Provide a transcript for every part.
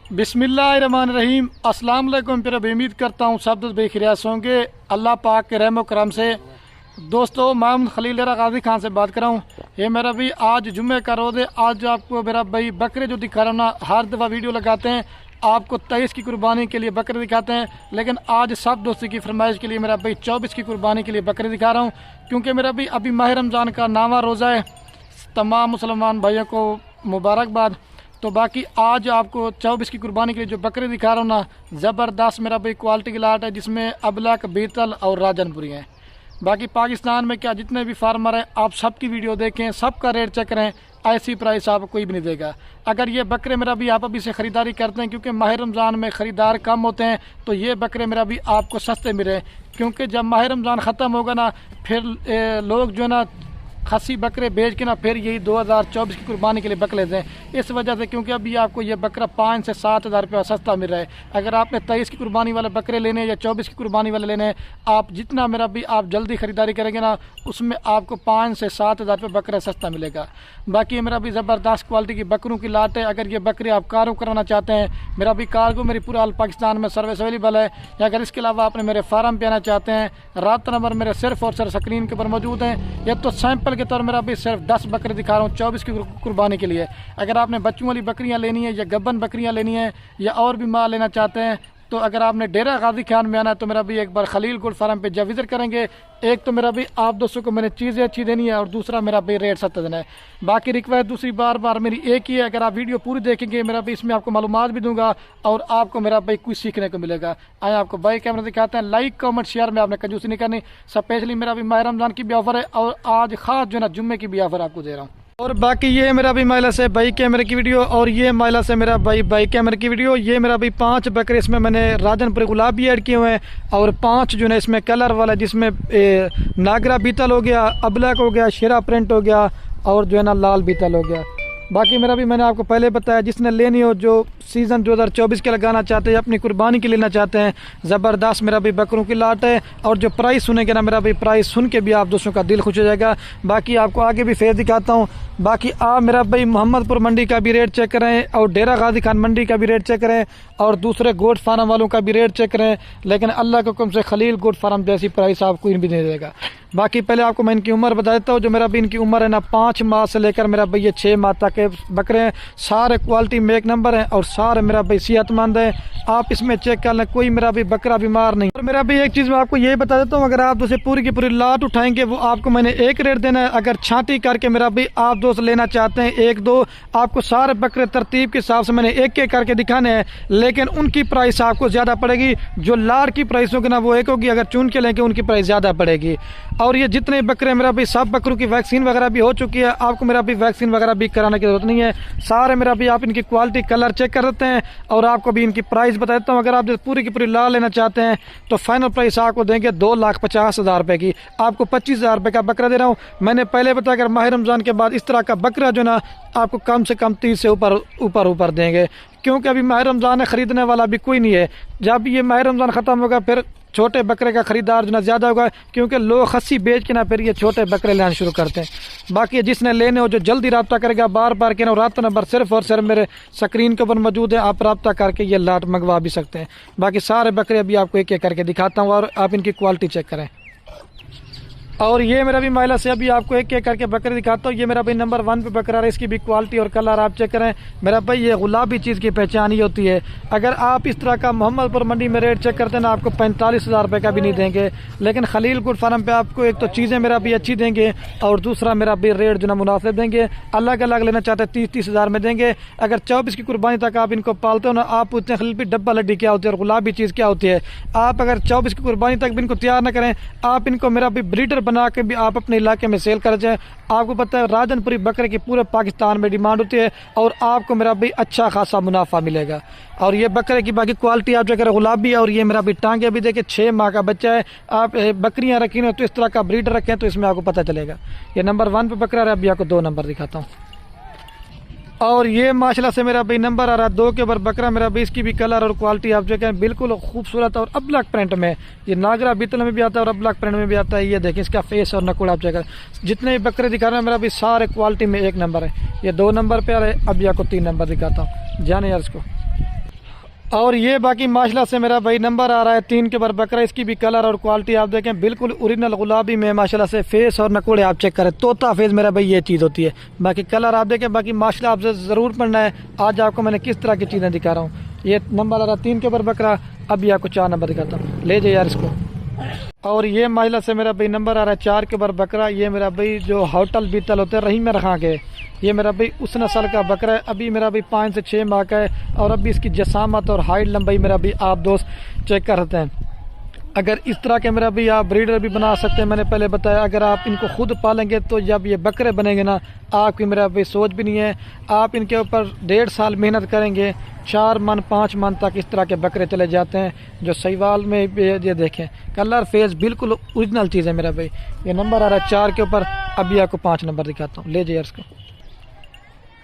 बिस्मिल्लाहिर्रहमानिर्रहीम। अस्सलाम वालेकुम। फिर अभी उम्मीद करता हूँ सब दोस्त बेखिरियत होंगे अल्लाह पाक के रहम करम से। दोस्तों, मैं खलील गाजी खान से बात कर रहा हूँ। ये मेरा भी आज जुम्मे का रोज़ है। आज आपको मेरा भाई बकरे जो दिखा रहा हूँ ना, हर दफ़ा वीडियो लगाते हैं आपको 23 की कुर्बानी के लिए बकरे दिखाते हैं, लेकिन आज सब दोस्तों की फरमाइश के लिए मेरा भाई 24 की कुर्बानी के लिए बकरे दिखा रहा हूँ, क्योंकि मेरा भी अभी माह रमज़ान का 9वां रोज़ा है। तमाम मुसलमान भाइयों को मुबारकबाद। तो बाकी आज आपको 24 की कुर्बानी के लिए जो बकरे दिखा रहा हूँ ना, ज़बरदस्त मेरा भाई क्वालिटी की लाट है, जिसमें अबलक, बीतल और राजनपुरी हैं। बाकी पाकिस्तान में क्या जितने भी फार्मर हैं आप सबकी वीडियो देखें, सबका रेट चेक करें, ऐसी प्राइस आपको कोई भी नहीं देगा। अगर ये बकरे मेरा भी आप अभी से ख़रीदारी करते हैं, क्योंकि माह रमज़ान में ख़रीदार कम होते हैं, तो ये बकरे मेरा भी आपको सस्ते मिले, क्योंकि जब माह रमज़ान ख़त्म होगा ना, फिर लोग जो है ना खसी बकरे बेच के ना फिर यही 2024 की कुर्बानी के लिए बकरे लेते हैं। इस वजह से क्योंकि अभी आपको ये बकरा 5 से 7 हज़ार रुपया सस्ता मिल रहा है। अगर आपने 23 की कुर्बानी वाले बकरे लेने या 24 की कुर्बानी वाले लेने, आप जितना मेरा भी आप जल्दी ख़रीदारी करेंगे ना, उसमें आपको 5 से 7 हज़ार रुपये बकरा सस्ता मिलेगा। बाकी मेरा भी ज़बरदस्त क्वालिटी की बकरों की लाट है। अगर ये बकरे आप कार्गो कराना चाहते हैं, मेरा भी कार्गो मेरी पूरा ऑल पाकिस्तान में सर्विस अवेलेबल है। या अगर इसके अलावा आपने मेरे फार्म पे आना चाहते हैं, रात नंबर मेरे सिर्फ और सिर्फ स्क्रीन के ऊपर मौजूद हैं। या तो सैंपल के तौर मेरा भी सिर्फ 10 बकरे दिखा रहा हूँ 24 की कुर्बानी के लिए। अगर आपने बच्चों वाली बकरियाँ लेनी है या गब्बन बकरियाँ लेनी है या और भी माल लेना चाहते हैं, तो अगर आपने डेरा गाजी खान में आना है तो मेरा भी एक बार खलील गुड फार्म पे जब विजिट करेंगे, एक तो मेरा भी आप दोस्तों को मैंने चीज़ें अच्छी देनी है और दूसरा मेरा भी रेट सस्ता देना है। बाकी रिक्वेस्ट दूसरी बार मेरी एक ही है, अगर आप वीडियो पूरी देखेंगे मेरा भी इसमें आपको मालूमात भी दूंगा और आपको मेरा भाई कुछ सीखने को मिलेगा। आए आपको भाई कैमरा दिखाते हैं। लाइक कमेंट शेयर में आपने कंजूसी नहीं करनी। स्पेशली मेरा भी माह रमज़ान की भी ऑफर है और आज खास जो है ना जुम्मे की भी ऑफर आपको दे रहा हूँ। और बाकी ये मेरा भी महिला से भाई कैमरे की वीडियो और ये महिला से मेरा भाई कैमरे की वीडियो। ये मेरा भी 5 बकरे इसमें मैंने राजनपुरी गुलाब भी ऐड किए हुए हैं और 5 जो है इसमें कलर वाला, जिसमें नागरा बीतल हो गया, अबलक हो गया, शेरा प्रिंट हो गया और जो है ना लाल बीतल हो गया। बाकी मेरा भी मैंने आपको पहले बताया, जिसने लेनी हो, जो सीज़न 2024 के लगाना चाहते हैं, अपनी कुर्बानी के लेना चाहते हैं, ज़बरदस्त मेरा भी बकरों की लाट है। और जो प्राइस सुनेंगे ना मेरा भी, प्राइस सुन के भी आप दोस्तों का दिल खुश हो जाएगा। बाकी आपको आगे भी फेस दिखाता हूँ। बाकी आप मेरा भाई मोहम्मदपुर मंडी का भी रेट चेक करें और डेरा गाजी खान मंडी का भी रेट चेक करें और दूसरे गोट फार्म वालों का भी रेट चेक करें, लेकिन अल्लाह के हुक्म से खलील गोट फार्म जैसी प्राइस आपको भी नहीं देगा। बाकी पहले आपको मैं इनकी उम्र बता देता हूँ। जो मेरा भी इनकी उम्र है ना 5 माह से लेकर मेरा भाई ये 6 माह तक के बकरे हैं। सारे क्वालिटी में एक नंबर हैं और सारे मेरा भाई सेहतमंद है। आप इसमें चेक कर लें, कोई मेरा भी बकरा बीमार नहीं। और मेरा भी एक चीज़ मैं आपको ये बता देता हूँ, अगर आप उसे पूरी की पूरी लाट उठाएंगे वो आपको मैंने एक रेट देना है। अगर छांटी करके मेरा भी आप दोस्त लेना चाहते हैं 1-2, आपको सारे बकरे तरतीब के हिसाब से मैंने एक एक करके दिखाने हैं, लेकिन उनकी प्राइस आपको ज़्यादा पड़ेगी। जो लाट की प्राइस होगी ना वो एक होगी, अगर चुन के लेंगे उनकी प्राइस ज़्यादा पड़ेगी। और ये जितने बकरे मेरा भी सब बकरों की वैक्सीन वगैरह भी हो चुकी है, आपको मेरा भी वैक्सीन वगैरह भी कराने की जरूरत नहीं है। सारे मेरा भी आप इनकी क्वालिटी कलर चेक कर देते हैं और आपको भी इनकी प्राइस बता देता हूँ। अगर आप पूरी की पूरी लाल लेना चाहते हैं तो फाइनल प्राइस आपको देंगे 2,50,000 रुपये की। आपको 25,000 रुपये का बकरा दे रहा हूँ। मैंने पहले बताया अगर माह रमज़ान के बाद इस तरह का बकरा जो ना आपको कम से कम 30 से ऊपर देंगे, क्योंकि अभी माह रमज़ान है, ख़रीदने वाला भी कोई नहीं है। जब ये माह रमज़ान ख़त्म होगा फिर छोटे बकरे का ख़रीदार जो ना ज़्यादा होगा, क्योंकि लोग खस्सी बेच के ना फिर ये छोटे बकरे लेना शुरू करते हैं। बाकी जिसने लेने हो जो जल्दी रब्ता करेगा, बार के ना रब्ता नंबर सिर्फ और सिर्फ मेरे स्क्रीन के ऊपर मौजूद है, आप रब्ता करके ये लाट मंगवा भी सकते हैं। बाकी सारे बकरे अभी आपको एक एक करके दिखाता हूँ और आप इनकी क्वालिटी चेक करें। और ये मेरा भी महिला से अभी आपको एक एक करके बकरे दिखाता हूँ। ये मेरा भाई नंबर 1 पे बकरा है, इसकी भी क्वालिटी और कलर आप चेक करें। मेरा भाई ये गुलाबी चीज़ की पहचान ही होती है। अगर आप इस तरह का मोहम्मदपुर मंडी में रेट चेक करते हैं ना, आपको 45,000 रुपये का भी नहीं देंगे, लेकिन खलील गुड फार्म पे आपको एक तो चीज़ें मेरा भी अच्छी देंगे और दूसरा मेरा भी रेट जो ना मुनासिब देंगे। अलग अलग लेना चाहते हैं 30-30 हज़ार में देंगे। अगर 24 की कुर्बानी तक आप इनको पालते हो ना, आप पूछते हैं खलील भी डब्बा लड्डी क्या होती है और गुलाबी चीज़ क्या होती है। आप अगर 24 की कुर्बानी तक भी इनको तैयार न करें, आप इनको मेरा भी ब्रीडर बना के भी आप अपने इलाके में सेल कर जाए। आपको पता है राजनपुरी बकरे की पूरे पाकिस्तान में डिमांड होती है और आपको मेरा भी अच्छा खासा मुनाफा मिलेगा। और ये बकरे की बाकी क्वालिटी आप जो गुलाबी, और ये मेरा भी टांगे भी देखे 6 माह का बच्चा है। आप बकरियां रखी ना तो इस तरह का ब्रीडर रखें तो इसमें आपको पता चलेगा। ये नंबर 1 पे बकरा है। अभी आपको 2 नंबर दिखाता हूँ। और ये माशाल्लाह से मेरा भाई नंबर आ रहा है 2 के ऊपर बकरा। मेरा भाई इसकी भी कलर और क्वालिटी आप जो कहें बिल्कुल खूबसूरत और अबलक प्रिंट में, ये नागरा बीतल में भी आता है और अबलक प्रिंट में भी आता है। ये देखें इसका फेस और नकुड़ आप जगह जितने भी बकरे दिखा रहे हैं मेरा भी सारे क्वालिटी में 1 नंबर है। ये 2 नंबर पे आ रहे। अभी आपको 3 नंबर दिखाता हूँ। जाने यार इसको। और ये बाकी माशाल्लाह से मेरा भाई नंबर आ रहा है 3 के ऊपर बकरा। इसकी भी कलर और क्वालिटी आप देखें बिल्कुल ओरिजिनल गुलाबी में माशाल्लाह से फेस और नकुड़े आप चेक करें, तोता फेस मेरा भाई ये चीज़ होती है। बाकी कलर आप देखें, बाकी माशाल्लाह आपसे ज़रूर पढ़ना है। आज आपको मैंने किस तरह की चीज़ें दिखा रहा हूँ। ये नंबर आ रहा है 3 के ऊपर बकरा। अभी आपको 4 नंबर दिखाता हूँ, ले जाइए यार इसको। और ये माशाल्लाह से मेरा भाई नंबर आ रहा है 4 के ऊपर बकरा। ये मेरा भाई जो होटल बीतल होते हैं रही में रखा के, ये मेरा भाई उस नस्ल का बकरा है। अभी मेरा भाई 5 से 6 माह का है और अभी इसकी जसामत और हाइट लंबाई मेरा भी आप दोस्त चेक करते हैं। अगर इस तरह के मेरा भी आप ब्रीडर भी बना सकते हैं, मैंने पहले बताया। अगर आप इनको खुद पालेंगे तो जब ये बकरे बनेंगे ना, आपकी मेरा भी सोच भी नहीं है। आप इनके ऊपर 1.5 साल मेहनत करेंगे, 4 मन 5 मन तक इस तरह के बकरे चले जाते हैं। जो सहीवाल में ये देखें कलर फेस बिल्कुल ओरिजिनल चीज़ है मेरा भाई। ये नंबर आ रहा है 4 के ऊपर। अभी आपको 5 नंबर दिखाता हूँ, ले जाइए इसको।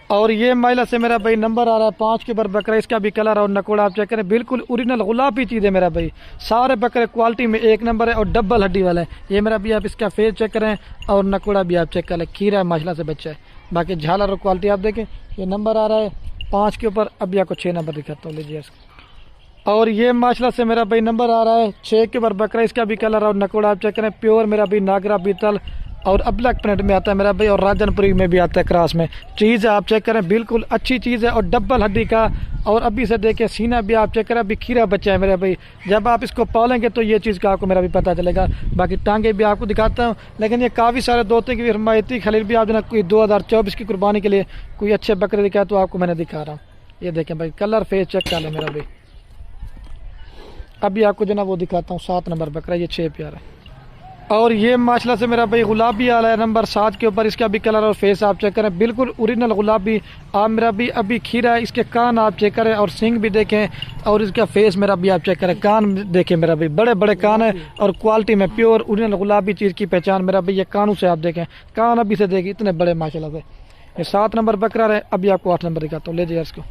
और ये महिला से मेरा भाई नंबर आ रहा है 5 के ऊपर बकरा। इसका भी कलर और नकोड़ा आप चेक करें, बिल्कुल ओरिजिनल गुलाबी चीज़ है मेरा भाई। सारे बकरे क्वालिटी में 1 नंबर है और डबल हड्डी वाला है। ये मेरा भी आप इसका फेस चेक करें और नकोड़ा भी आप चेक करें, खीरा है माशाल्लाह से बच्चा है। बाकी झालर और क्वालिटी आप देखें। ये नंबर आ रहा है 5 के ऊपर। अभी आपको 6 नंबर दिखाता हूँ, लीजिए इसको। और ये माशाल्लाह से मेरा भाई नंबर आ रहा है 6 के ऊपर बकरा। इसका भी कलर और नकोड़ा आप चेक करें, प्योर मेरा भी नागरा बीतल और अबलक प्रिंट में आता है मेरा भाई, और राजनपुरी में भी आता है क्रॉस में। चीज़ आप चेक करें बिल्कुल अच्छी चीज़ है और डबल हड्डी का। और अभी से देखें सीना भी आप चेक करें, अभी खीरा बच्चा है मेरा भाई। जब आप इसको पालेंगे तो ये चीज़ का आपको मेरा भी पता चलेगा। बाकी टांगे भी आपको दिखाता हूँ। लेकिन ये काफ़ी सारे दोस्तों की फरमाइती खलील भी आप जो ना कोई 2024 की कुर्बानी के लिए कोई अच्छे बकरे दिखाए तो आपको मैंने दिखा रहा हूँ। ये देखें भाई कलर फेस चेक कर लें मेरा भाई। अभी आपको जो ना वो दिखाता हूँ 7 नंबर बकरा। ये 6 प्यार है। और ये माशाल्लाह से मेरा भाई गुलाबी आला है नंबर 7 के ऊपर। इसका भी कलर और फेस आप चेक करें, बिल्कुल ओरिजिनल गुलाबी। आप मेरा भी अभी खीरा है। इसके कान आप चेक करें और सिंग भी देखें और इसका फेस मेरा भी आप चेक करें। कान देखें मेरा भाई, बड़े बड़े कान है और क्वालिटी में प्योर ओरिजिनल गुलाबी चीज़ की पहचान मेरा भाई। ये कानों से आप देखें, कान अभी से देखें इतने बड़े माशाल्लाह से। ये 7 नंबर बकरा है। अभी आपको 8 नंबर दिखाता हूँ, ले जाइए इसको।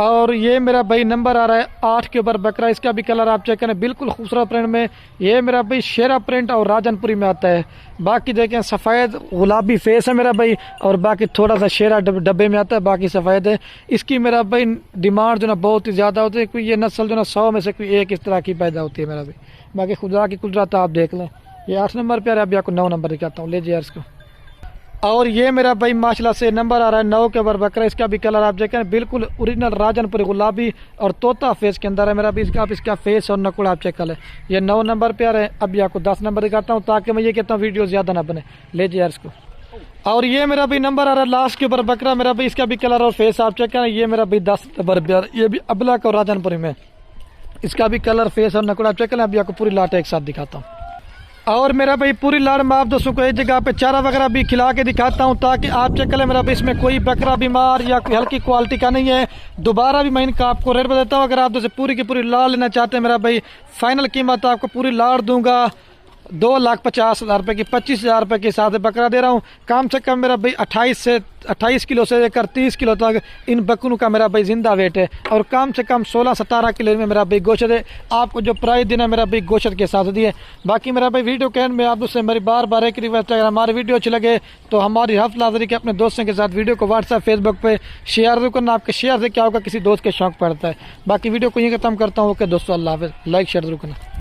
और ये मेरा भाई नंबर आ रहा है 8 के ऊपर बकरा। इसका भी कलर आप चेक करें, बिल्कुल खूबसूरत प्रिंट में। ये मेरा भाई शेरा प्रिंट और राजनपुरी में आता है। बाकी देखें सफ़ेद गुलाबी फेस है मेरा भाई और बाकी थोड़ा सा शेरा डब्बे में आता है, बाकी सफ़ेद है। इसकी मेरा भाई डिमांड जो ना बहुत ही ज़्यादा होती है। कोई ये नस्ल जो ना 100 में से कोई एक इस तरह की पैदा होती है मेरा भाई। बाकी खुदा की कुदरत आप देख लें। ये 8 नंबर पे आ रहा है। अभी आपको 9 नंबर दिखाता हूँ, ले जाइए इसको। और ये मेरा भाई माशाल्लाह से नंबर आ रहा है 9 के ऊपर बकरा। इसका भी कलर आप देखें, बिल्कुल ओरिजिनल राजनपुरी गुलाबी और तोता फेस के अंदर है मेरा भी। इसका फेस और नकुड़ा आप चेक कर लें। ये 9 नंबर पे आ रहा है। अभी आपको 10 नंबर दिखाता हूँ ताकि मैं ये कहता हूँ वीडियो ज़्यादा ना बने, ले जाइए इसको। और ये मेरा भी नंबर आ रहा है लास्ट के ऊपर बकरा मेरा भी। इसका भी कलर और फेस आप चेक करें। ये मेरा भी 10 नंबर पे आ रहा है। ये भी अबलक और राजनपुरी में। इसका भी कलर फेस और नकुड़ा आप चेक करें। अभी आपको पूरी लाट एक साथ दिखाता हूँ। और मेरा भाई पूरी लाड़ में आप दोस्तों को एक जगह पे चारा वगैरह भी खिला के दिखाता हूँ ताकि आप चेक करें मेरा भाई इसमें कोई बकरा बीमार या कोई हल्की क्वालिटी का नहीं है। दोबारा भी मैं इनका आपको रेट बताता हूँ। अगर आप दोस्तों पूरी की पूरी लाड़ लेना चाहते हैं मेरा भाई, फाइनल कीमत आपको पूरी लाड़ दूंगा 2,50,000 रुपये की, 25,000 रुपये के हिसाब से बकरा दे रहा हूँ। कम से कम मेरा भाई 28 किलो से लेकर 30 किलो तक इन बकरों का मेरा भाई जिंदा वेट है और कम से कम 16-17 किलो में मेरा भाई गोश्त है। आपको जो प्राइस देना मेरा भाई गोश्त के साथ दिए। बाकी मेरा भाई वीडियो के एंड में आप उससे मेरी बार एक रिक्वेस्ट है, अगर हमारी वीडियो अच्छी लगे तो हमारी हफ्ता हाज़िरी के अपने दोस्तों के साथ वीडियो को व्हाट्सएप फेसबुक पे शेयर जरूर करना। आपके शेयर से क्या होगा, किसी दोस्त के शौक पड़ता है। बाकी वीडियो को यहीं खत्म करता हूँ। ओके दोस्तों, अल्लाह हाफ़िज़। लाइक शेयर जरूर करना।